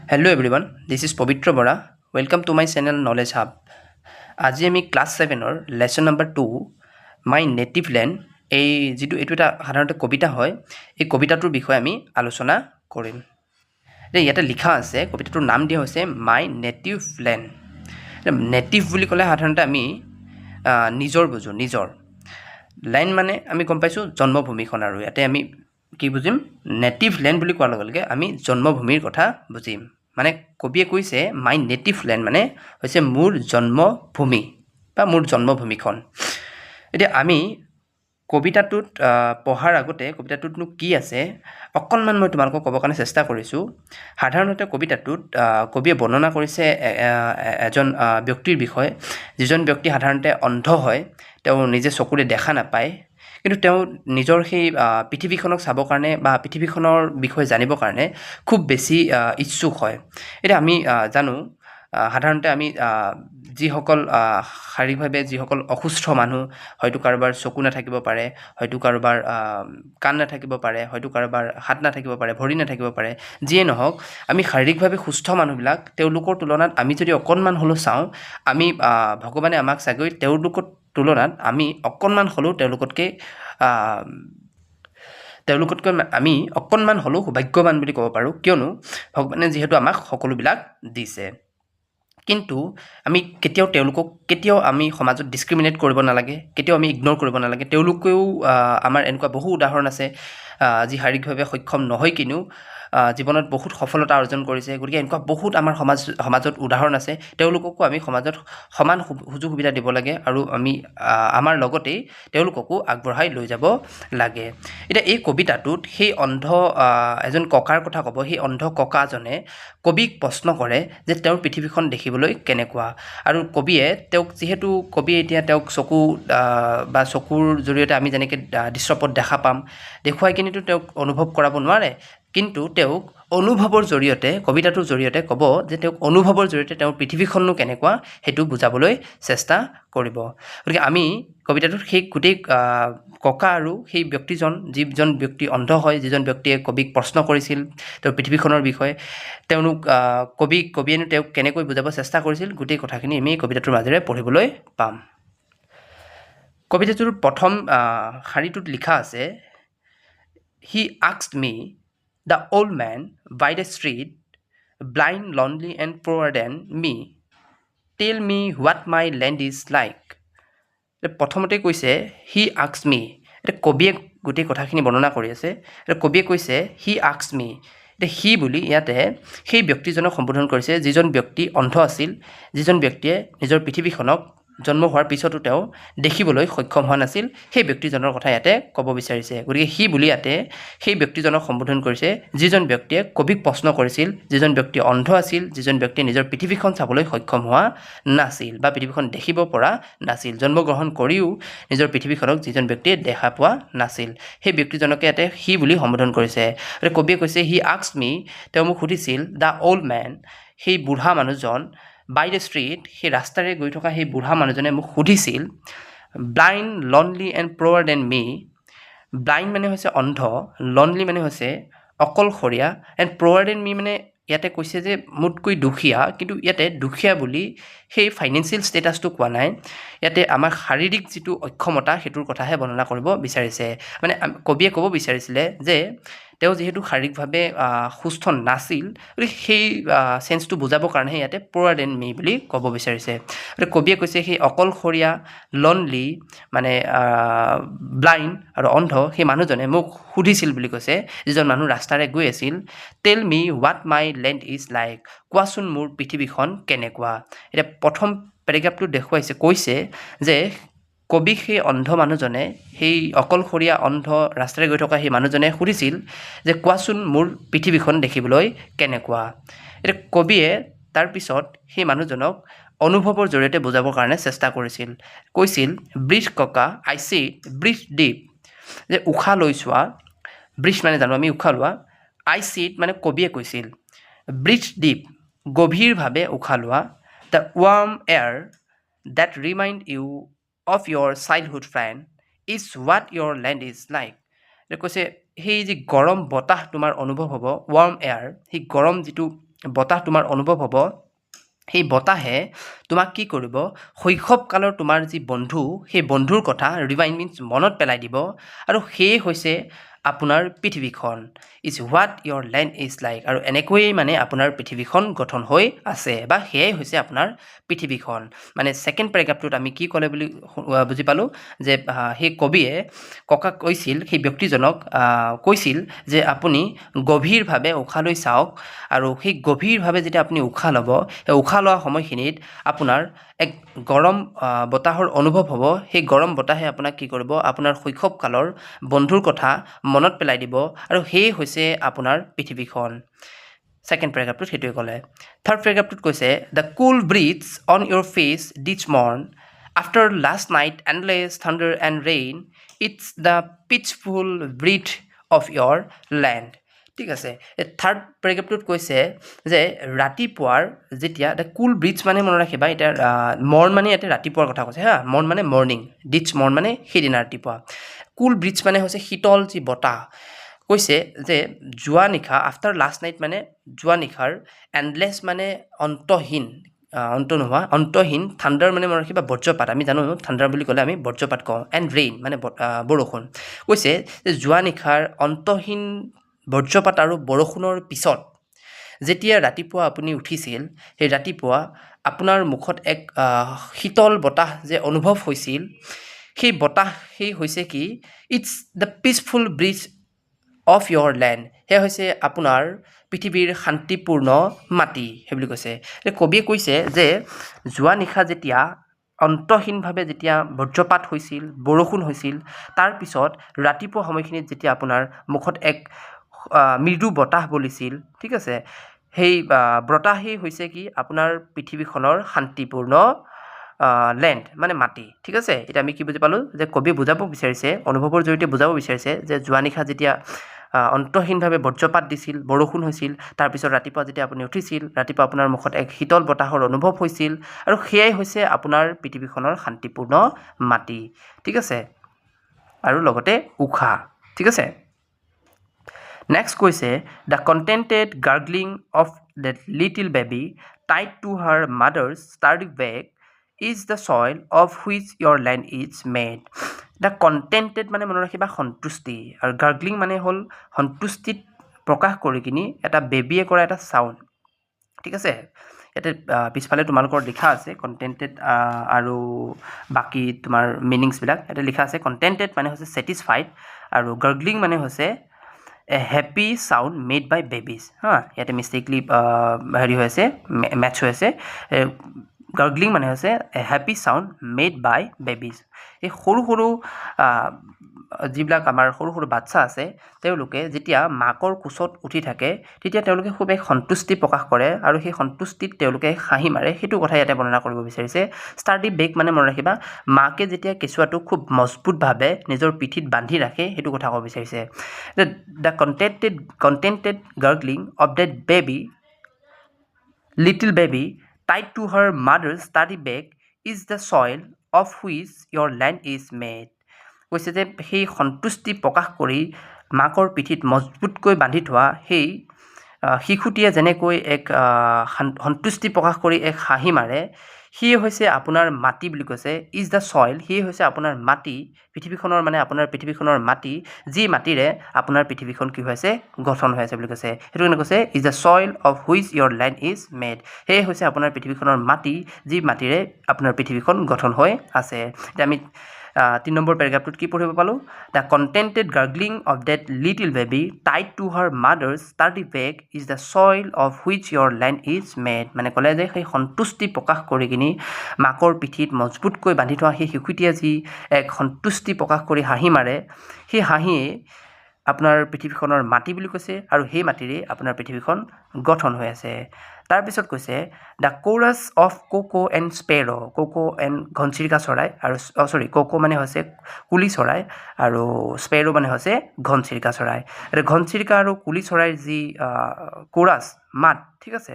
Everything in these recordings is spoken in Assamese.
Hello everyone, this is Povitra Bora. Welcome to my channel Knowledge Hub. আজি আমি ক্লাছ 7-ৰ lesson number 2 my native land এই যিটো এইটো এটা সাধাৰণতে কবিতা হয় এই কবিতাটোৰ বিষয়ে আমি আলোচনা কৰিম। ইয়াতে লিখা আছে কবিতাটোৰ নাম দিয়া হৈছে মাই নেটিভ লেণ্ড। নেটিভ বুলি ক'লে সাধাৰণতে আমি নিজৰ বুজোঁ, নিজৰ লেণ্ড মানে আমি গম পাইছোঁ জন্মভূমিখন, আৰু ইয়াতে আমি কি বুজিম নেটিভ লেণ্ড বুলি কোৱাৰ লগে লগে আমি জন্মভূমিৰ কথা বুজিম। মানে কবিয়ে কৈছে মাই নেটিভ লেণ্ড মানে হৈছে মোৰ জন্মভূমি বা মোৰ জন্মভূমিখন। এতিয়া আমি কবিতাটোত পঢ়াৰ আগতে কবিতাটোতনো কি আছে অকণমান মই তোমালোকক ক'বৰ কাৰণে চেষ্টা কৰিছোঁ। সাধাৰণতে কবিতাটোত কবিয়ে বৰ্ণনা কৰিছে এজন ব্যক্তিৰ বিষয়ে, যিজন ব্যক্তি সাধাৰণতে অন্ধ হয়, তেওঁ নিজে চকুৰে দেখা নাপায়, কিন্তু তেওঁ নিজৰ সেই পৃথিৱীখনক চাবৰ কাৰণে বা পৃথিৱীখনৰ বিষয়ে জানিবৰ কাৰণে খুব বেছি ইচ্ছুক হয়। এতিয়া আমি জানো সাধাৰণতে আমি যিসকল শাৰীৰিকভাৱে যিসকল অসুস্থ মানুহ, হয়তো কাৰোবাৰ চকু নাথাকিব পাৰে, হয়তো কাৰোবাৰ কাণ নাথাকিব পাৰে, হয়তো কাৰোবাৰ হাত নাথাকিব পাৰে, ভৰি নাথাকিব পাৰে, যিয়ে নহওক আমি শাৰীৰিকভাৱে সুস্থ মানুহবিলাক তেওঁলোকৰ তুলনাত আমি যদি অকণমান হ'লেও চাওঁ, আমি ভগৱানে আমাক চাগৈ তেওঁলোকৰ তুলনাত আমি অকণমান হ'লেও তেওঁলোকতকৈ আমি অকণমান হ'লেও সৌভাগ্যৱান বুলি ক'ব পাৰোঁ, কিয়নো ভগৱানে যিহেতু আমাক সকলোবিলাক দিছে। কিন্তু আমি কেতিয়াও আমি সমাজত ডিছক্ৰিমিনেট কৰিব নালাগে, কেতিয়াও আমি ইগন'ৰ কৰিব নালাগে। তেওঁলোকেও আমাৰ এনেকুৱা বহু উদাহৰণ আছে যি শাৰীৰিকভাৱে সক্ষম নহয় কিনো জীৱনত বহুত সফলতা অৰ্জন কৰিছে। গতিকে এনেকুৱা বহুত আমাৰ সমাজত উদাহৰণ আছে। তেওঁলোককো আমি সমাজত সমান সুযোগ সুবিধা দিব লাগে, আৰু আমি আমাৰ লগতেই তেওঁলোককো আগবঢ়াই লৈ যাব লাগে। এতিয়া এই কবিতাটোত সেই অন্ধ এজন ককাৰ কথা ক'ব। সেই অন্ধ ককাজনে কবিক প্ৰশ্ন কৰে যে তেওঁৰ পৃথিৱীখন দেখিবলৈ কেনেকুৱা, আৰু কবিয়ে যিহেতু কবিয়ে এতিয়া চকু বা চকুৰ জৰিয়তে আমি যেনেকৈ দৃশ্যপট দেখা পাম, দেখুৱাই কিনিতো তেওঁক অনুভৱ কৰাব নোৱাৰে, কিন্তু তেওঁক অনুভৱৰ জৰিয়তে, কবিতাটোৰ জৰিয়তে ক'ব যে তেওঁক অনুভৱৰ জৰিয়তে তেওঁৰ পৃথিৱীখননো কেনেকুৱা সেইটো বুজাবলৈ চেষ্টা কৰিব। গতিকে আমি কবিতাটোত সেই গোটেই ককা আৰু সেই ব্যক্তিজন, যিজন ব্যক্তি অন্ধ হয়, যিজন ব্যক্তিয়ে কবিক প্ৰশ্ন কৰিছিল তেওঁৰ পৃথিৱীখনৰ বিষয়ে, কবিয়েনো তেওঁক কেনেকৈ বুজাব চেষ্টা কৰিছিল, গোটেই কথাখিনি আমি কবিতাটোৰ মাজেৰে পঢ়িবলৈ পাম। কবিতাটোৰ প্ৰথম শাৰীটোত লিখা আছে, he asked me the old men by the street, blind, lonely and poor than me, tell me what my land is like. প্ৰথমতে কৈছে হি আস্কড মি। এতিয়া কবিয়ে গোটেই কথাখিনি বৰ্ণনা কৰি আছে। এতিয়া কবিয়ে কৈছে হি আস্কড মি। এতিয়া হি বুলি ইয়াতে সেই ব্যক্তিজনক সম্বোধন কৰিছে যিজন ব্যক্তি অন্ধ আছিল, যিজন ব্যক্তিয়ে নিজৰ পৃথিৱীখনক জন্ম হোৱাৰ পিছতো তেওঁ দেখিবলৈ সক্ষম হোৱা নাছিল, সেই ব্যক্তিজনৰ কথা ইয়াতে ক'ব বিচাৰিছে। গতিকে হি বুলি ইয়াতে সেই ব্যক্তিজনক সম্বোধন কৰিছে যিজন ব্যক্তিয়ে কবিক প্ৰশ্ন কৰিছিল, যিজন ব্যক্তি অন্ধ আছিল, যিজন ব্যক্তিয়ে নিজৰ পৃথিৱীখন চাবলৈ সক্ষম হোৱা নাছিল বা পৃথিৱীখন দেখিব পৰা নাছিল, জন্মগ্ৰহণ কৰিও নিজৰ পৃথিৱীখনক যিজন ব্যক্তিয়ে দেখা পোৱা নাছিল, সেই ব্যক্তিজনকে ইয়াতে হি বুলি সম্বোধন কৰিছে। কবিয়ে কৈছে হি আস্কড মি, তেওঁ মোক সুধিছিল, দ্য অল্ড মেন, সেই বুঢ়া মানুহজন, বাই দ্য ষ্ট্ৰীট, সেই ৰাস্তাৰে গৈ থকা সেই বুঢ়া মানুহজনে মোক সুধিছিল, blind, lonely and poor than me. Blind মানে হৈছে অন্ধ, লনলি মানে হৈছে অকলশৰীয়া, এণ্ড পুৱাৰ দেন মি মানে ইয়াতে কৈছে যে মোতকৈ দুখীয়া, কিন্তু ইয়াতে দুখীয়া বুলি সেই ফাইনেন্সিয়েল ষ্টেটাছটো কোৱা নাই, ইয়াতে আমাৰ শাৰীৰিক যিটো অক্ষমতা সেইটোৰ কথাহে বৰ্ণনা কৰিব বিচাৰিছে। মানে কবিয়ে ক'ব বিচাৰিছিলে যে তেওঁ যিহেতু শাৰীৰিকভাৱে সুস্থ নাছিল, গতিকে সেই চেঞ্চটো বুজাবৰ কাৰণেহে ইয়াতে পুৱাৰ দেন মি বুলি ক'ব বিচাৰিছে। গতিকে কবিয়ে কৈছে সেই অকলশৰীয়া, লনলি মানে ব্লাইণ্ড আৰু অন্ধ সেই মানুহজনে মোক সুধিছিল বুলি কৈছে, যিজন মানুহ ৰাস্তাৰে গৈ আছিল, টেল me what my land is like, কোৱাচোন মোৰ পৃথিৱীখন কেনেকুৱা। এতিয়া প্ৰথম পেৰেগ্ৰাফটো কৈছে যে কবিক সেই অন্ধ মানুহজনে, সেই অকলশৰীয়া অন্ধ ৰাস্তাৰে গৈ থকা সেই মানুহজনে সুধিছিল যে কোৱাচোন মোৰ পৃথিৱীখন দেখিবলৈ কেনেকুৱা। এতিয়া কবিয়ে তাৰপিছত সেই মানুহজনক অনুভৱৰ জৰিয়তে বুজাবৰ কাৰণে চেষ্টা কৈছিল, ব্ৰিথ ককা, আই চি ব্ৰিথ ডিপ, যে উশাহ লৈ চোৱা, ব্ৰিথ মানে জানো আমি উশাহ লোৱা, আই চিট মানে কবিয়ে কৈছিল, ব্ৰিথ ডিপ, গভীৰভাৱে উশাহ লোৱা, the warm air that remind you of your childhood friend is what your land is like। কৈছে সেই যি গৰম বতাহ তোমাৰ অনুভৱ হ'ব, ৱাৰ্ম এয়াৰ, সেই গৰম যিটো বতাহ তোমাৰ অনুভৱ হ'ব সেই বতাহে তোমাক কি কৰিব শৈশৱকালৰ তোমাৰ যি বন্ধু সেই বন্ধুৰ কথা ৰিমাইণ্ড মিনছ মনত পেলাই দিব আৰু সেয়ে হৈছে আপোনাৰ পৃথিৱীখন is what your land is like আৰু এনেকৈয়ে মানে আপোনাৰ পৃথিৱীখন গঠন হৈ আছে বা সেয়াই হৈছে আপোনাৰ পৃথিৱীখন মানে ছেকেণ্ড পেৰাগ্ৰাফটোত আমি কি ক'লে বুলি বুজি পালোঁ যে সেই কবিয়ে ককাক কৈছিল সেই ব্যক্তিজনক কৈছিল যে আপুনি গভীৰভাৱে উশাহ লৈ চাওক আৰু সেই গভীৰভাৱে যেতিয়া আপুনি উশাহ ল'ব সেই উশাহ লোৱা সময়খিনিত আপোনাৰ এক গৰম বতাহৰ অনুভৱ হ'ব সেই গৰম বতাহে আপোনাক কি কৰিব আপোনাৰ শৈশৱকালৰ বন্ধুৰ কথা মনত পেলাই দিব আৰু সেয়ে হৈছে আপোনাৰ পৃথিৱীখন ছেকেণ্ড পেৰাগ্ৰাফটোত সেইটোৱে ক'লে থাৰ্ড পেৰাগ্ৰাফটোত কৈছে the cool breeze on your face this morn after last night endless thunder and rain it's the peaceful breath of your land ঠিক আছে এই থাৰ্ড পেৰাগ্ৰাফটোত কৈছে যে ৰাতিপুৱাৰ যেতিয়া দ্য কুল ব্ৰিজ মানে মনত ৰাখিবা এতিয়া মৰ্ণ মানে ইয়াতে ৰাতিপুৱাৰ কথা কৈছে হা মৰ্ণ মানে মৰ্ণিং ডিচ মৰ্ণ মানে সেইদিনা ৰাতিপুৱা কুল ব্ৰিজ মানে হৈছে শীতল যি বতাহ কৈছে যে যোৱা নিশা আফটাৰ লাষ্ট নাইট মানে যোৱা নিশাৰ এণ্ডলেছ মানে অন্তহীন অন্ত নোহোৱা অন্তহীন থাণ্ডাৰ মানে মনত ৰাখিবা বজ্ৰপাত আমি জানো থাণ্ডাৰ বুলি ক'লে আমি বজ্ৰপাত কওঁ এণ্ড ৰেইন মানে বৰষুণ কৈছে যে যোৱা নিশাৰ অন্তহীন বজ্ৰপাত আৰু বৰষুণৰ পিছত যেতিয়া ৰাতিপুৱা আপুনি উঠিছিল সেই ৰাতিপুৱা আপোনাৰ মুখত এক শীতল বতাহ যে অনুভৱ হৈছিল সেই বতাহ সেই হৈছে কি it's the peaceful breeze of your land সেয়া হৈছে আপোনাৰ পৃথিৱীৰ শান্তিপূৰ্ণ মাটি সেইবুলি কৈছে কবিয়ে কৈছে যে যোৱা নিশা যেতিয়া অন্তহীনভাৱে যেতিয়া বজ্ৰপাত হৈছিল বৰষুণ হৈছিল তাৰপিছত ৰাতিপুৱা সময়খিনিত যেতিয়া আপোনাৰ মুখত এক মৃদু বতাহ বলিছিল ঠিক আছে সেই বতাহেই হৈছে কি আপোনাৰ পৃথিৱীখনৰ শান্তিপূৰ্ণ লেণ্ড মানে মাটি ঠিক আছে এতিয়া আমি কি বুজি পালোঁ যে কবিয়ে বুজাব বিচাৰিছে অনুভৱৰ জৰিয়তে বুজাব বিচাৰিছে যে যোৱা নিশা যেতিয়া অন্তহীনভাৱে বজ্ৰপাত দিছিল বৰষুণ হৈছিল তাৰপিছত ৰাতিপুৱা যেতিয়া আপুনি উঠিছিল ৰাতিপুৱা আপোনাৰ মুখত এক শীতল বতাহৰ অনুভৱ হৈছিল আৰু সেয়াই হৈছে আপোনাৰ পৃথিৱীখনৰ শান্তিপূৰ্ণ মাটি ঠিক আছে আৰু লগতে উশাহ ঠিক আছে নেক্সট কৈছে the contented gurgling of the little baby tied to her mother's sturdy back is the soil of which your land is made the contented মানে মনত ৰাখিবা সন্তুষ্টি আৰু গাৰ্গলিং মানে হ'ল সন্তুষ্টিত প্ৰকাশ কৰি কিনি এটা বেবীয়ে কৰা এটা চাউণ্ড ঠিক আছে ইয়াতে পিছফালে তোমালোকৰ লিখা আছে কণ্টেণ্টেড আৰু বাকী তোমাৰ মিনিংছবিলাক ইয়াতে লিখা আছে কণ্টেণ্টেড মানে হৈছে ছেটিছফাইড আৰু গাৰ্গলিং মানে হৈছে এ হেপী চাউণ্ড মেড বাই বেবিজ হা ইয়াতে মিষ্টেকলি হেৰি হৈ আছে মেটচ হৈ আছে গাৰ্গলিং মানে হৈছে এ হেপী চাউণ্ড মেড বাই বেবিজ এই সৰু সৰু যিবিলাক আমাৰ সৰু সৰু বাচ্ছা আছে তেওঁলোকে যেতিয়া মাকৰ কোচত উঠি থাকে তেতিয়া তেওঁলোকে খুব এক সন্তুষ্টি প্ৰকাশ কৰে আৰু সেই সন্তুষ্টিত তেওঁলোকে হাঁহি মাৰে সেইটো কথা ইয়াতে বৰ্ণনা কৰিব বিচাৰিছে ষ্টাৰ্ডি বেগ মানে মনত ৰাখিবা মাকে যেতিয়া কেঁচুৱাটোক খুব মজবুতভাৱে নিজৰ পিঠিত বান্ধি ৰাখে সেইটো কথা ক'ব বিচাৰিছে the contented gurgling of that baby little baby tied to her mother's study bag is the soil of which your land is made কৈছে যে সেই সন্তুষ্টি প্ৰকাশ কৰি মাকৰ পিঠিত মজবুতকৈ বান্ধি থোৱা সেই শিশুটিয়ে যেনেকৈ এক সন্তুষ্টি প্ৰকাশ কৰি এক হাঁহি মাৰে সিয়ে হৈছে আপোনাৰ মাটি বুলি কৈছে ইজ দ্য চইল সিয়ে হৈছে আপোনাৰ মাটি পৃথিৱীখনৰ মানে আপোনাৰ পৃথিৱীখনৰ মাটি যি মাটিৰে আপোনাৰ পৃথিৱীখন কি হৈছে গঠন হৈ আছে বুলি কৈছে সেইটো কাৰণে কৈছে is the soil of which your land is made সেয়ে হৈছে আপোনাৰ পৃথিৱীখনৰ মাটি যি মাটিৰে আপোনাৰ পৃথিৱীখন গঠন হৈ আছে এতিয়া আমি 3 নম্বৰ পেৰাগ্ৰাফটোত কি পঢ়িব পালোঁ the contented gurgling of that little baby tied to her mother's sturdy back is the soil of which your land is made মানে ক'লে যে সেই সন্তুষ্টি প্ৰকাশ কৰি কিনি মাকৰ পিঠিত মজবুতকৈ বান্ধি থোৱা সেই শিশুটিয়ে যি এক সন্তুষ্টি প্ৰকাশ কৰি হাঁহি মাৰে সেই হাঁহিয়ে আপোনাৰ পৃথিৱীখনৰ মাটি বুলি কৈছে আৰু সেই মাটিৰে আপোনাৰ পৃথিৱীখন গঠন হৈ আছে তাৰপিছত কৈছে the chorus of cuckoo and sparrow' cuckoo and ঘনচিৰিকা চৰাই আৰু কোকো মানে হৈছে কুলি চৰাই আৰু স্পেৰ' মানে হৈছে ঘনচিৰিকা চৰাই এতিয়া ঘনচিৰিকা আৰু কুলি চৰাইৰ যি কোৰাছ মাত ঠিক আছে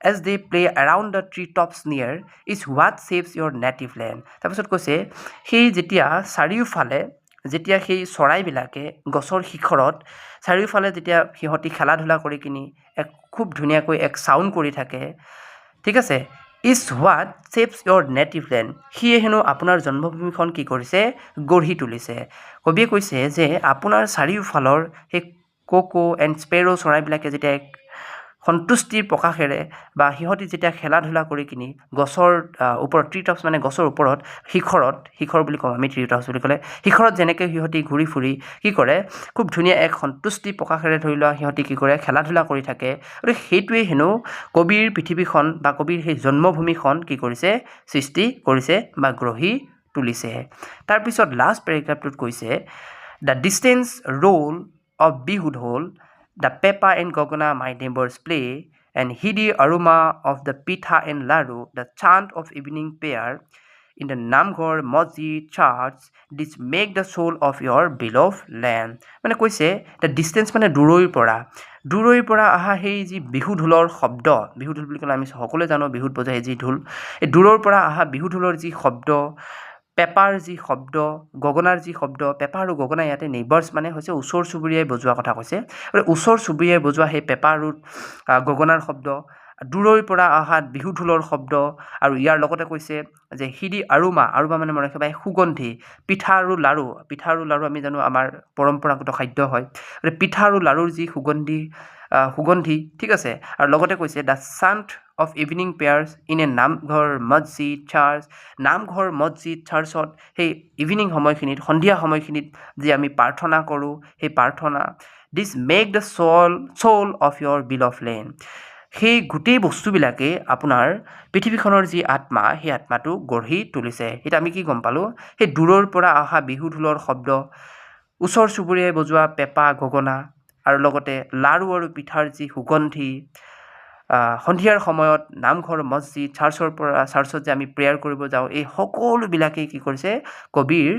as they play around the tree tops near is what saves your native land তাৰপিছত কৈছে সেই যেতিয়া চাৰিওফালে যেতিয়া সেই চৰাইবিলাকে গছৰ শিখৰত চাৰিওফালে যেতিয়া সিহঁতি খেলা ধূলা কৰি কিনি এক খুব ধুনীয়াকৈ এক চাউণ্ড কৰি থাকে, ঠিক আছে, is what shapes your native land, সিয়ে হেনো আপোনাৰ জন্মভূমিখন কি কৰিছে, গঢ়ি তুলিছে। কবিয়ে কৈছে যে আপোনাৰ চাৰিওফালৰ সেই কোকো এণ্ড স্পেৰ' চৰাইবিলাকে যেতিয়া এক সন্তুষ্টিৰ প্ৰকাশেৰে বা সিহঁতি যেতিয়া খেলা ধূলা কৰি কিনি গছৰ ওপৰত ট্ৰি টপছ মানে গছৰ ওপৰত শিখৰ বুলি কওঁ আমি ট্ৰি টপছ বুলি ক'লে, শিখৰত যেনেকৈ সিহঁতি ঘূৰি ফুৰি কি কৰে, খুব ধুনীয়া এক সন্তুষ্টি প্ৰকাশেৰে ধৰি লোৱা সিহঁতি কি কৰে, খেলা ধূলা কৰি থাকে। গতিকে সেইটোৱেই হেনো কবিৰ পৃথিৱীখন বা কবিৰ সেই জন্মভূমিখন কি কৰিছে, সৃষ্টি কৰিছে বা গঢ়ি তুলিছে। তাৰপিছত লাষ্ট পেৰেগ্ৰাফটোত কৈছে দ্য ডিষ্টেঞ্চ ৰোল অফ বিহুড হ'ল the Peppa and Gogona my neighbors play, and heady aroma of the pitha and laru, the chant of evening prayer in the Namghor Masjid church, this make the soul of your beloved land. মানে কৈছে the distance মানে দূৰৈৰ পৰা অহা সেই যি বিহু ঢোলৰ শব্দ, বিহু ঢোল বুলি ক'লে আমি সকলোৱে জানো বিহুত বজায় যি ঢোল, এই দূৰৰ পৰা অহা বিহু ঢোলৰ যি শব্দ, পেপাৰ যি শব্দ, গগনাৰ যি শব্দ, পেপা আৰু গগনা ইয়াতে নেইবাৰ্ছ মানে হৈছে ওচৰ চুবুৰীয়াই বজোৱা কথা কৈছে। ওচৰ চুবুৰীয়াই বজোৱা সেই পেপা আৰু গগনাৰ শব্দ, দূৰৈৰ পৰা অহা বিহু ঢোলৰ শব্দ, আৰু ইয়াৰ লগতে কৈছে যে হিদি আৰুমা মানে মনে ৰাখিবা সুগন্ধি, পিঠা আৰু লাৰু আমি জানো আমাৰ পৰম্পৰাগত খাদ্য হয়, গতিকে পিঠা আৰু লাৰুৰ যি সুগন্ধি, ঠিক আছে, আৰু লগতে কৈছে the chant of evening prayers in a namghar masjid church, নামঘৰ মছজিদ চাৰ্চত সেই ইভিনিং সময়খিনিত, সন্ধিয়া সময়খিনিত যি আমি প্ৰাৰ্থনা কৰোঁ, সেই প্ৰাৰ্থনা, this make the soul of your beloved land, সেই গোটেই বস্তুবিলাকেই আপোনাৰ পৃথিৱীখনৰ যি আত্মা, সেই আত্মাটো গঢ়ি তুলিছে। এতিয়া আমি কি গম পালোঁ, সেই দূৰৰ পৰা অহা বিহু ঢোলৰ শব্দ, ওচৰ চুবুৰীয়াই বজোৱা পেপা গগনা, আৰু লগতে লাৰু আৰু পিঠাৰ যি সুগন্ধি, সন্ধিয়াৰ সময়ত নামঘৰ মছজিদ চাৰ্চত যে আমি প্ৰেয়াৰ কৰিব যাওঁ, এই সকলোবিলাকেই কি কৰিছে, কবিৰ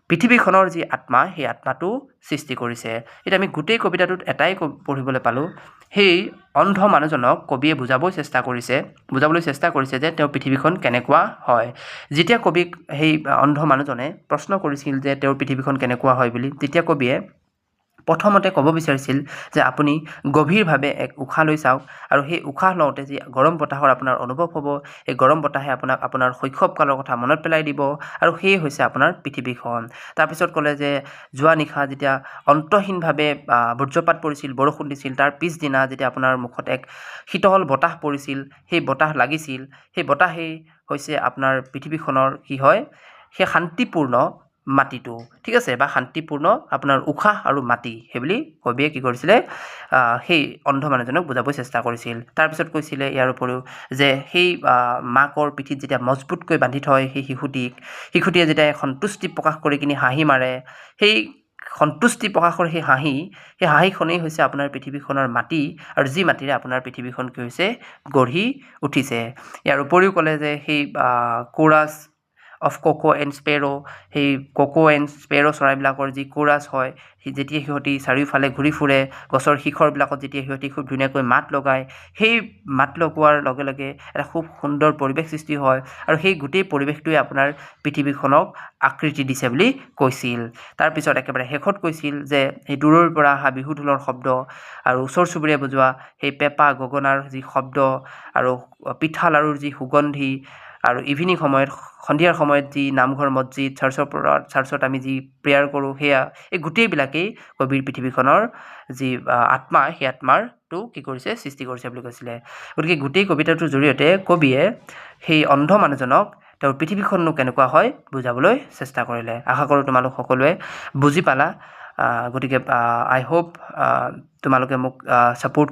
পৃথিৱীখনৰ যি আত্মা, সেই আত্মাটো সৃষ্টি কৰিছে। এতিয়া আমি গোটেই কবিতাটোত এটাই পঢ়িবলৈ পালোঁ, সেই অন্ধ মানুহজনক কবিয়ে বুজাবলৈ চেষ্টা কৰিছে যে তেওঁৰ পৃথিৱীখন কেনেকুৱা হয়। যেতিয়া কবিক সেই অন্ধ মানুহজনে প্ৰশ্ন কৰিছিল যে তেওঁৰ পৃথিৱীখন কেনেকুৱা হয় বুলি, তেতিয়া কবিয়ে প্ৰথমতে ক'ব বিচাৰিছিল যে আপুনি গভীৰভাৱে এক উশাহ লৈ চাওক, আৰু সেই উশাহ লওঁতে যি গৰম বতাহৰ আপোনাৰ অনুভৱ হ'ব, এই গৰম বতাহে আপোনাক আপোনাৰ শৈশৱকালৰ কথা মনত পেলাই দিব, আৰু সেয়ে হৈছে আপোনাৰ পৃথিৱীখন। তাৰপিছত ক'লে যে যোৱা নিশা যেতিয়া অন্তহীনভাৱে বজ্ৰপাত পৰিছিল, বৰষুণ দিছিল, তাৰ পিছদিনা যেতিয়া আপোনাৰ মুখত এক শীতল বতাহ পৰিছিল, সেই বতাহ লাগিছিল, সেই বতাহেই হৈছে আপোনাৰ পৃথিৱীখনৰ কি হয়, সেই শান্তিপূৰ্ণ মাটিটো, ঠিক আছে, বা শান্তিপূৰ্ণ আপোনাৰ উশাহ আৰু মাটি, সেইবুলি কবিয়ে কি কৰিছিলে, সেই অন্ধ মানুহজনক বুজাব চেষ্টা কৰিছিল। তাৰপিছত কৈছিলে ইয়াৰ উপৰিও যে সেই মাকৰ পিঠিত যেতিয়া মজবুতকৈ বান্ধি থয় সেই শিশুটিয়ে যেতিয়া সন্তুষ্টি প্ৰকাশ কৰি কিনি হাঁহি মাৰে, সেই সন্তুষ্টি প্ৰকাশৰ সেই হাঁহিখনেই হৈছে আপোনাৰ পৃথিৱীখনৰ মাটি, আৰু যি মাটিৰে আপোনাৰ পৃথিৱীখন কি হৈছে, গঢ়ি উঠিছে। ইয়াৰ উপৰিও ক'লে যে সেই কোৰাছ অফ কোকো এণ্ড স্পেৰ', সেই কোকো এণ্ড স্পেৰ' চৰাইবিলাকৰ যি কোৰাছ হয়, যেতিয়া সিহঁতি চাৰিওফালে ঘূৰি ফুৰে, গছৰ শিখৰবিলাকত যেতিয়া সিহঁতি খুব ধুনীয়াকৈ মাত লগায়, সেই মাত লগোৱাৰ লগে লগে এটা খুব সুন্দৰ পৰিৱেশ সৃষ্টি হয়, আৰু সেই গোটেই পৰিৱেশটোৱে আপোনাৰ পৃথিৱীখনক আকৃতি দিছে বুলি কৈছিল। তাৰপিছত একেবাৰে শেষত কৈছিল যে সেই দূৰৰ পৰা অহা বিহু ঢোলৰ শব্দ, আৰু ওচৰ চুবুৰীয়াই বজোৱা সেই পেপা গগনাৰ যি শব্দ, আৰু পিঠা লাৰুৰ যি সুগন্ধি, আৰু সন্ধিয়াৰ সময়ত যি নামঘৰ মছজিদ চাৰ্চত আমি যি প্ৰেয়াৰ কৰোঁ, সেয়া এই গোটেইবিলাকেই কবিৰ পৃথিৱীখনৰ যি আত্মা, সেই আত্মাৰটো কি কৰিছে, সৃষ্টি কৰিছে বুলি কৈছিলে। গতিকে গোটেই কবিতাটোৰ জৰিয়তে কবিয়ে সেই অন্ধ মানুহজনক তেওঁৰ পৃথিৱীখননো কেনেকুৱা হয় বুজাবলৈ চেষ্টা কৰিলে। আশা কৰোঁ তোমালোক সকলোৱে বুজি পালা। গতিকে আই হোপ তোমালোকে মোক ছাপোৰ্ট